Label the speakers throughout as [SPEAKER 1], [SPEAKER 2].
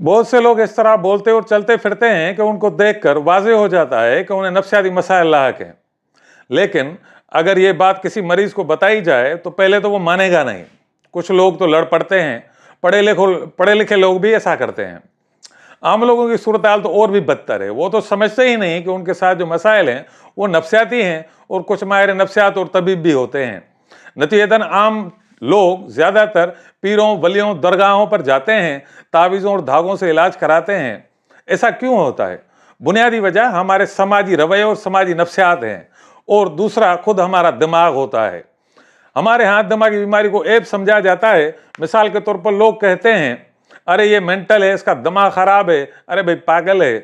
[SPEAKER 1] बहुत से लोग इस तरह बोलते और चलते फिरते हैं कि उनको देखकर वाज़ेह हो जाता है कि उन्हें नफ्सियाती मसाइल लाहक हैं। लेकिन अगर ये बात किसी मरीज को बताई जाए तो पहले तो वो मानेगा नहीं। कुछ लोग तो लड़ पड़ते हैं, पढ़े लिखे लोग भी ऐसा करते हैं। आम लोगों की सूरत हाल तो और भी बदतर है। वो तो समझते ही नहीं कि उनके साथ जो मसाइल हैं वो नफ्सियाती हैं और कुछ माहिर नफ्सियात और तबीब भी होते हैं। नतीजतन आम लोग ज़्यादातर पीरों, वलियों, दरगाहों पर जाते हैं, तावीज़ों और धागों से इलाज कराते हैं। ऐसा क्यों होता है? बुनियादी वजह हमारे समाजी रवैये और समाजी नफ्सियात हैं, और दूसरा खुद हमारा दिमाग होता है। हमारे यहाँ दिमागी बीमारी को ऐब समझा जाता है। मिसाल के तौर पर लोग कहते हैं, अरे ये मेंटल है, इसका दिमाग ख़राब है, अरे भाई पागल है।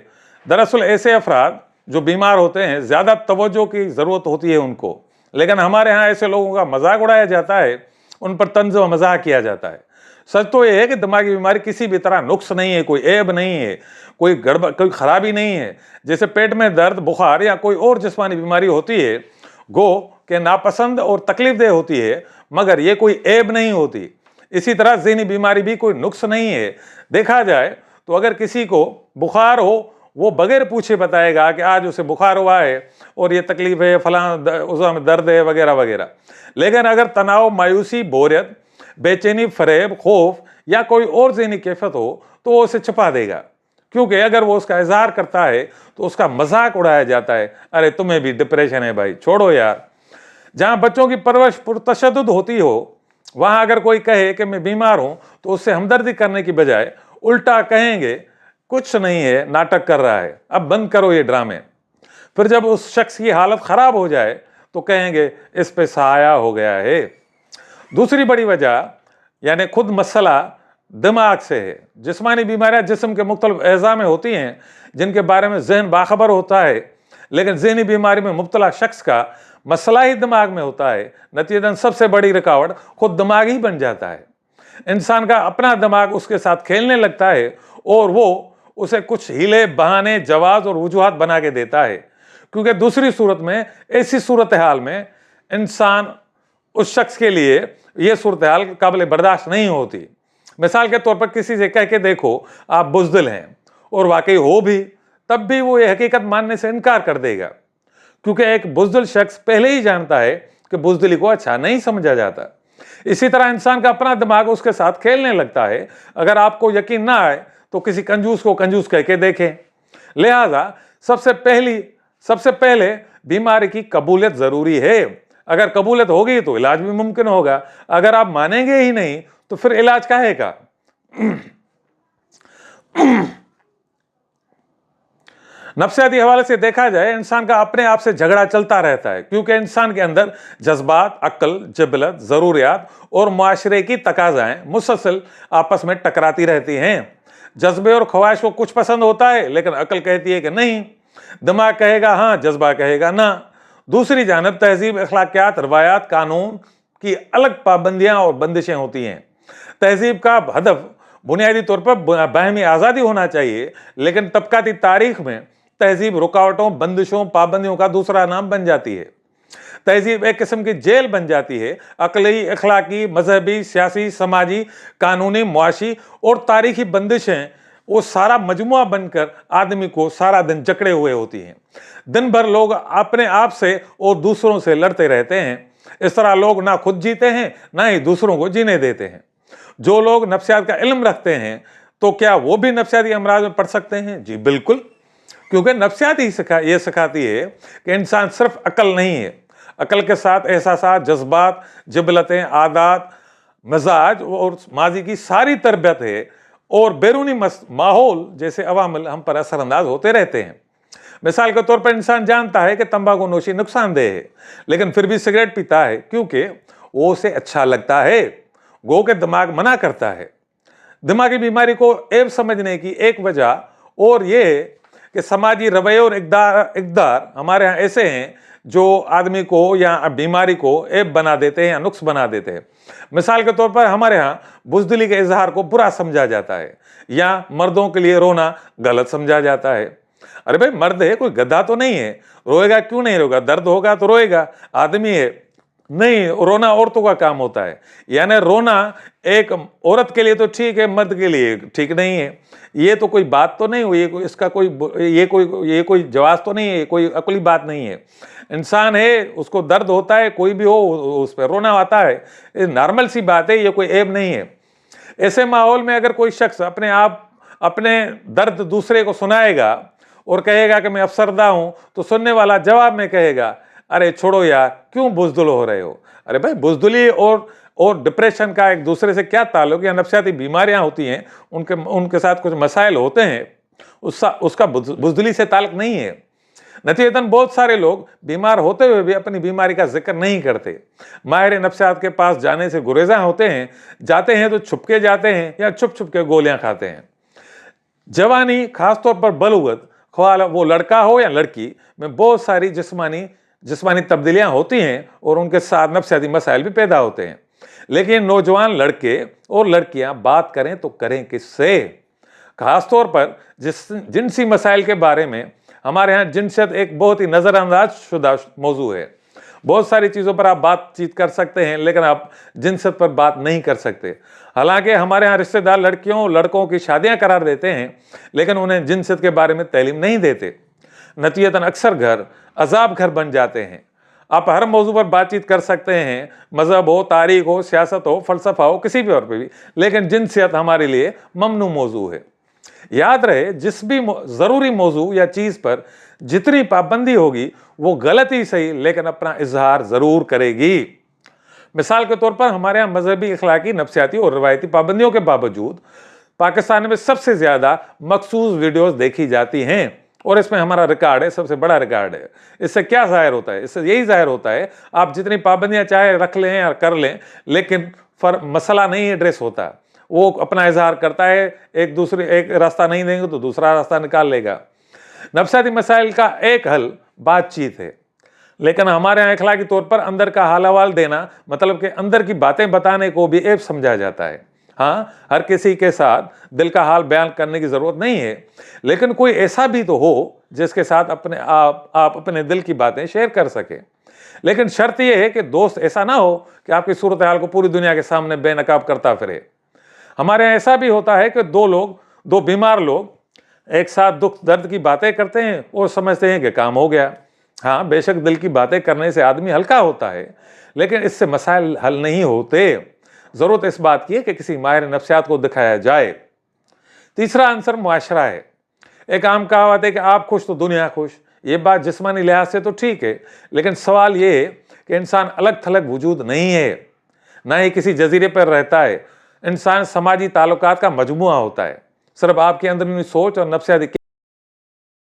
[SPEAKER 1] दरअसल ऐसे अफराद जो बीमार होते हैं ज़्यादा तवज्जो की ज़रूरत होती है उनको, लेकिन हमारे यहाँ ऐसे लोगों का मजाक उड़ाया जाता है, उन पर तंज व मजाक किया जाता है। सच तो ये है कि दिमागी बीमारी किसी भी तरह नुक्स नहीं है, कोई ऐब नहीं है, कोई गड़बड़, कोई खराबी नहीं है। जैसे पेट में दर्द, बुखार या कोई और जिस्मानी बीमारी होती है, गो के नापसंद और तकलीफ देह होती है, मगर ये कोई ऐब नहीं होती। इसी तरह ज़हनी बीमारी भी कोई नुक्स नहीं है। देखा जाए तो अगर किसी को बुखार हो, वो बगैर पूछे बताएगा कि आज उसे बुखार हुआ है और ये तकलीफ है, फलां उज़्व में दर्द है, वगैरह वगैरह। लेकिन अगर तनाव, मायूसी, बोरियत, बेचैनी, फरेब, खौफ या कोई और ज़हनी कैफियत हो तो वो उसे छुपा देगा, क्योंकि अगर वो उसका इजहार करता है तो उसका मजाक उड़ाया जाता है। अरे तुम्हें भी डिप्रेशन है भाई, छोड़ो यार। जहाँ बच्चों की परवरिश पुरतशद्दुद होती हो, वहाँ अगर कोई कहे कि मैं बीमार हूँ तो उससे हमदर्दी करने की बजाय उल्टा कहेंगे, कुछ नहीं है, नाटक कर रहा है, अब बंद करो ये ड्रामे। फिर जब उस शख्स की हालत ख़राब हो जाए तो कहेंगे इस पे साया हो गया है। दूसरी बड़ी वजह यानी खुद मसला दिमाग से है। जिस्मानी बीमारियां जिस्म के मुख्तलिफ अज़ा में होती हैं जिनके बारे में जहन बाखबर होता है, लेकिन ज़हनी बीमारी में मुब्तला शख्स का मसला ही दिमाग में होता है। नतीजतन सबसे बड़ी रुकावट खुद दिमाग ही बन जाता है। इंसान का अपना दिमाग उसके साथ खेलने लगता है और वो उसे कुछ हीले, बहाने, जवाब और वजूहात बना के देता है, क्योंकि दूसरी सूरत में, ऐसी सूरत हाल में इंसान, उस शख्स के लिए ये सूरत हाल काबिल बर्दाश्त नहीं होती। मिसाल के तौर पर किसी से कह के देखो आप बुज़दिल हैं, और वाकई हो भी, तब भी वो ये हकीकत मानने से इनकार कर देगा, क्योंकि एक बुज़दिल शख्स पहले ही जानता है कि बुज़दिली को अच्छा नहीं समझा जाता। इसी तरह इंसान का अपना दिमाग उसके साथ खेलने लगता है। अगर आपको यकीन ना आए तो किसी कंजूस को कंजूस कह के देखें। लिहाजा सबसे पहले बीमारी की कबूलियत ज़रूरी है। अगर कबूलियत होगी तो इलाज भी मुमकिन होगा। अगर आप मानेंगे ही नहीं तो फिर इलाज काहे का? नफ्सियाती हवाले से देखा जाए, इंसान का अपने आप से झगड़ा चलता रहता है, क्योंकि इंसान के अंदर जज्बात, अक्ल, जबलत, ज़रूरियात और मुआशरे की तकाज़ाएं मुसलसल आपस में टकराती रहती हैं। जज्बे और ख्वाहिश को कुछ पसंद होता है, लेकिन अक्ल कहती है कि नहीं। दिमाग कहेगा हाँ, जज्बा कहेगा ना। दूसरी जानब तहजीब, अखलाकियात, रवायात, कानून की अलग पाबंदियाँ और बंदिशें होती हैं। तहजीब का हदफ बुनियादी तौर पर बाहमी आज़ादी होना चाहिए, लेकिन तबकाती तारीख में तहजीब रुकावटों, बंदिशों, पाबंदियों का दूसरा नाम बन जाती है। तहजीब एक किस्म की जेल बन जाती है। अकली, अखलाकी, मजहबी, सियासी, समाजी, कानूनी, मुआशी और तारीखी बंदिशें वो सारा मजमुआ बनकर आदमी को सारा दिन जकड़े हुए होती हैं। दिन भर लोग अपने आप से और दूसरों से लड़ते रहते हैं। इस तरह लोग ना खुद जीते हैं, ना ही दूसरों को जीने देते हैं। जो लोग नफ्सियात का इल्म रखते हैं तो क्या वो भी नफ्सियाती अमराज में पड़ सकते हैं? जी बिल्कुल, क्योंकि नफ्सियात ही ये सिखाती है कि इंसान सिर्फ अकल नहीं है, अकल के साथ एहसासात, जज्बात, जबलतें, आदात, मिजाज और माजी की सारी तरबियत है, और बैरूनी माहौल जैसे अवामिल हम पर असरअंदाज होते रहते हैं। मिसाल के तौर पर इंसान जानता है कि तंबाकू नोशी नुकसानदेह है, लेकिन फिर भी सिगरेट पीता है क्योंकि वो उसे अच्छा लगता है। गो के दिमाग मना करता है। दिमागी बीमारी को ऐब समझने की एक वजह और ये है कि समाजी रवैये और इक़दार हमारे यहाँ ऐसे हैं जो आदमी को या बीमारी को ऐब बना देते हैं या नुक्स बना देते हैं। मिसाल के तौर पर हमारे यहाँ बुज़दिली के इजहार को बुरा समझा जाता है, या मर्दों के लिए रोना गलत समझा जाता है। अरे भाई, मर्द है, कोई गधा तो नहीं है, रोएगा क्यों नहीं रोएगा? दर्द होगा तो रोएगा, आदमी है। नहीं, रोना औरतों का काम होता है। यानी रोना एक औरत के लिए तो ठीक है, मर्द के लिए ठीक नहीं है। ये तो कोई बात तो नहीं हुई, इसका ये कोई जवाब तो नहीं है, कोई अकली बात नहीं है। इंसान है, उसको दर्द होता है, कोई भी हो उस पर रोना आता है, ये नॉर्मल सी बात है, ये कोई ऐब नहीं है। ऐसे माहौल में अगर कोई शख्स अपने दर्द दूसरे को सुनाएगा और कहेगा कि मैं अफसरदा हूं, तो सुनने वाला जवाब में कहेगा, अरे छोड़ो यार, क्यों बुज़दिल हो रहे हो। अरे भाई, बुज़दिली और डिप्रेशन का एक दूसरे से क्या ताल्लुक। या नफ्सियाती बीमारियां होती हैं, उनके साथ कुछ मसाइल होते हैं, उसका बुज़दिली से ताल्लुक नहीं है। नतीजतन बहुत सारे लोग बीमार होते हुए भी अपनी बीमारी का जिक्र नहीं करते। माहिर नफ्सियात के पास जाने से गुरेज़ा होते हैं, जाते हैं तो छुपके जाते हैं या छुप छुप के गोलियां खाते हैं। जवानी, खासतौर पर बलूगत, ख्वाह वो लड़का हो या लड़की, में बहुत सारी जिस्मानी तब्दीलियां होती हैं और उनके साथ नफ्सियाती मसाइल भी पैदा होते हैं। लेकिन नौजवान लड़के और लड़कियां बात करें तो करें किससे? खासतौर पर जिनसी मसाइल के बारे में हमारे यहाँ जिनसियत एक बहुत ही नज़रअंदाज शुदा मौजू है। बहुत सारी चीज़ों पर आप बातचीत कर सकते हैं, लेकिन आप जिनसियत पर बात नहीं कर सकते। हालांकि हमारे यहाँ रिश्तेदार लड़कियों और लड़कों की शादियां करार देते हैं, लेकिन उन्हें जिनसियत के बारे में तालीम नहीं देते। नतीजतन अक्सर घर अजाब घर बन जाते हैं। आप हर मौजू पर बातचीत कर सकते हैं, मज़हब हो, तारीख हो, सियासत हो, फ़लसफ़ा हो, किसी भी और पे भी, लेकिन जिनसियत हमारे लिए ममनू मौजू है। याद रहे, जिस भी ज़रूरी मौजू या चीज़ पर जितनी पाबंदी होगी वो गलत ही सही, लेकिन अपना इजहार ज़रूर करेगी। मिसाल के तौर पर हमारे यहाँ मजहबी, अखलाकी, नफ्सियाती और रवायती पाबंदियों के बावजूद पाकिस्तान में सबसे ज़्यादा मखसूस वीडियोस देखी जाती हैं, और इसमें हमारा रिकॉर्ड है, सबसे बड़ा रिकॉर्ड है। इससे क्या ज़ाहिर होता है? इससे यही ज़ाहिर होता है, आप जितनी पाबंदियाँ चाहे रख लें या कर लें, लेकिन मसला नहीं एड्रेस होता। वो अपना इजहार करता है, एक रास्ता नहीं देंगे तो दूसरा रास्ता निकाल लेगा। नफ्सियाती मसाइल का एक हल बातचीत है, लेकिन हमारे यहाँ अखलाकी तौर पर अंदर का हाल हवाल देना, मतलब कि अंदर की बातें बताने को भी ऐब समझा जाता है। हाँ, हर किसी के साथ दिल का हाल बयान करने की ज़रूरत नहीं है, लेकिन कोई ऐसा भी तो हो जिसके साथ आप अपने दिल की बातें शेयर कर सकें। लेकिन शर्त यह है कि दोस्त ऐसा ना हो कि आपकी सूरत हाल को पूरी दुनिया के सामने बेनकाब करता फिरे। हमारे यहाँ ऐसा भी होता है कि दो बीमार लोग एक साथ दुख दर्द की बातें करते हैं और समझते हैं कि काम हो गया। हाँ, बेशक दिल की बातें करने से आदमी हल्का होता है, लेकिन इससे मसाइल हल नहीं होते। ज़रूरत इस बात की है कि किसी माहिर नफ्सियात को दिखाया जाए। तीसरा आंसर मुआशरा है। एक आम कहावत है कि आप खुश तो दुनिया खुश। ये बात जिस्मानी लिहाज से तो ठीक है, लेकिन सवाल ये है कि इंसान अलग थलग वजूद नहीं है, ना ही किसी जजीरे पर रहता है। इंसान समाजी ताल्लुकात का मजमुआ होता है। सिर्फ आपकी अंदरूनी सोच और नफ्सियाती